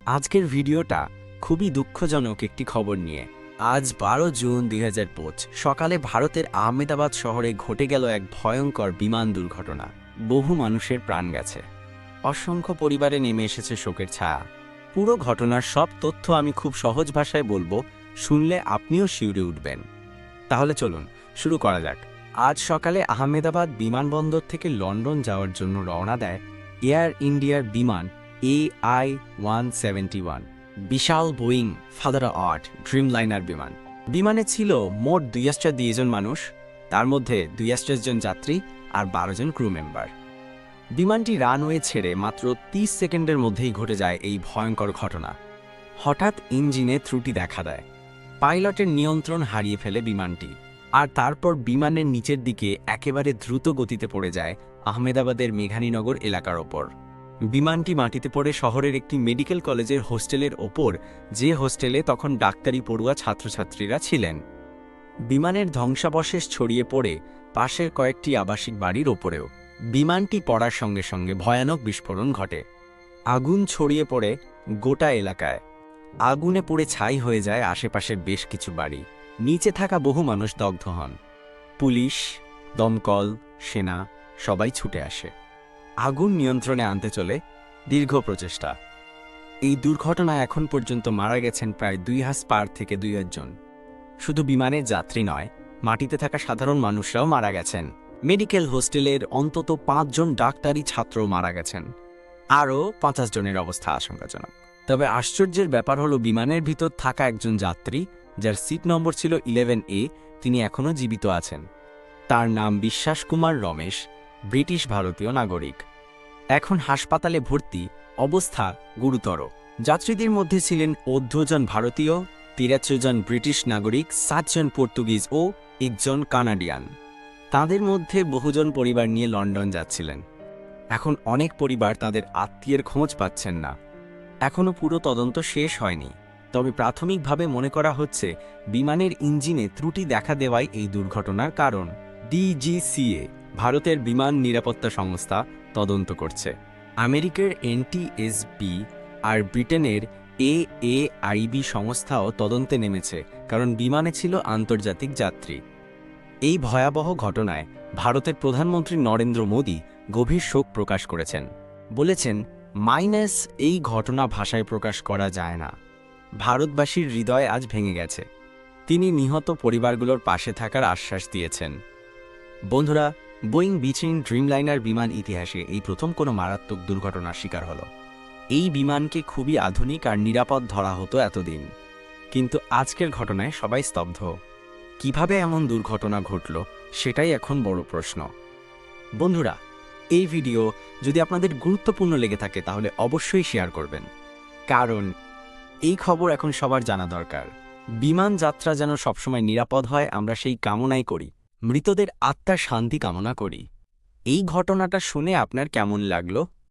আজকের ভিডিওটা খুবই দুঃখজনক একটি খবর নিয়ে। আজ 12 জুন 2005 সকালে ভারতের আহমেদাবাদ শহরে ঘটে গেল এক ভয়ঙ্কর বিমান দুর্ঘটনা। বহু মানুষের প্রাণ গেছে, অসংখ্য পরিবারে নেমে এসেছে শোকের ছায়া। পুরো ঘটনার সব তথ্য আমি খুব সহজ ভাষায় বলবো, শুনলে আপনিও শিউরে উঠবেন। তাহলে চলুন শুরু করা যাক। আজ সকালে আহমেদাবাদ বিমানবন্দর থেকে লন্ডন যাওয়ার জন্য রওনা দেয় এয়ার ইন্ডিয়ার বিমান AI-171, বিশাল বোয়িং ফাদার আর্ট ড্রিমলাইনার বিমান। বিমানে ছিল মোট 202 জন মানুষ, তার মধ্যে 228 জন যাত্রী আর 12 জন ক্রু মেম্বার। বিমানটি রানওয়ে ছেড়ে মাত্র 30 সেকেন্ডের মধ্যেই ঘটে যায় এই ভয়ঙ্কর ঘটনা। হঠাৎ ইঞ্জিনে ত্রুটি দেখা দেয়, পাইলটের নিয়ন্ত্রণ হারিয়ে ফেলে বিমানটি, আর তারপর বিমানের নিচের দিকে একেবারে দ্রুত গতিতে পড়ে যায় আহমেদাবাদের মেঘানীনগর এলাকার ওপর। বিমানটি মাটিতে পড়ে শহরের একটি মেডিকেল কলেজের হোস্টেলের ওপর, যে হোস্টেলে তখন ডাক্তারি পড়ুয়া ছাত্রছাত্রীরা ছিলেন। বিমানের ধ্বংসাবশেষ ছড়িয়ে পড়ে পাশের কয়েকটি আবাসিক বাড়ির ওপরেও। বিমানটি পড়ার সঙ্গে সঙ্গে ভয়ানক বিস্ফোরণ ঘটে, আগুন ছড়িয়ে পড়ে গোটা এলাকায়। আগুনে পুড়ে ছাই হয়ে যায় আশেপাশের বেশ কিছু বাড়ি, নিচে থাকা বহু মানুষ দগ্ধ হন। পুলিশ, দমকল, সেনা সবাই ছুটে আসে, আগুন নিয়ন্ত্রণে আনতে চলে দীর্ঘ প্রচেষ্টা। এই দুর্ঘটনায় এখন পর্যন্ত মারা গেছেন প্রায় 2000 থেকে 2000 জন। শুধু বিমানের যাত্রী নয়, মাটিতে থাকা সাধারণ মানুষরাও মারা গেছেন। মেডিকেল হোস্টেলের অন্তত 5 জন ডাক্তারি ছাত্র মারা গেছেন, আরও 50 জনের অবস্থা আশঙ্কাজনক। তবে আশ্চর্যের ব্যাপার হলো, বিমানের ভিতর থাকা একজন যাত্রী, যার সিট নম্বর ছিল 11A, তিনি এখনও জীবিত আছেন। তার নাম বিশ্বাস কুমার রমেশ, ব্রিটিশ ভারতীয় নাগরিক। এখন হাসপাতালে ভর্তি, অবস্থা গুরুতর। যাত্রীদের মধ্যে ছিলেন 14 জন ভারতীয়, 13 জন ব্রিটিশ নাগরিক, 7 জন পর্তুগিজ ও 1 জন কানাডিয়ান। তাদের মধ্যে বহুজন পরিবার নিয়ে লন্ডন যাচ্ছিলেন। এখন অনেক পরিবার তাদের আত্মীয়ের খোঁজ পাচ্ছেন না। এখনও পুরো তদন্ত শেষ হয়নি, তবে প্রাথমিকভাবে মনে করা হচ্ছে বিমানের ইঞ্জিনে ত্রুটি দেখা দেওয়াই এই দুর্ঘটনার কারণ। DGCA, ভারতের বিমান নিরাপত্তা সংস্থা, তদন্ত করছে। আমেরিকার NTSB আর ব্রিটেনের AAIB সংস্থাও তদন্তে নেমেছে, কারণ বিমানে ছিল আন্তর্জাতিক যাত্রী। এই ভয়াবহ ঘটনায় ভারতের প্রধানমন্ত্রী নরেন্দ্র মোদী গভীর শোক প্রকাশ করেছেন। বলেছেন, এই ঘটনা ভাষায় প্রকাশ করা যায় না। ভারতবাসীর হৃদয় আজ ভেঙে গেছে। তিনি নিহত পরিবারগুলোর পাশে থাকার আশ্বাস দিয়েছেন। বন্ধুরা, বোয়িং বিচিং ড্রিমলাইনার বিমান ইতিহাসে এই প্রথম কোনো মারাত্মক দুর্ঘটনার শিকার হলো। এই বিমানকে খুবই আধুনিক আর নিরাপদ ধরা হতো এতদিন, কিন্তু আজকের ঘটনায় সবাই স্তব্ধ। কিভাবে এমন দুর্ঘটনা ঘটল, সেটাই এখন বড় প্রশ্ন। বন্ধুরা, এই ভিডিও যদি আপনাদের গুরুত্বপূর্ণ লেগে থাকে তাহলে অবশ্যই শেয়ার করবেন, কারণ এই খবর এখন সবার জানা দরকার। বিমান যাত্রা যেন সবসময় নিরাপদ হয়, আমরা সেই কামনাই করি। মৃতদের আত্মার শান্তি কামনা করি। এই ঘটনাটা শুনে আপনার কেমন লাগলো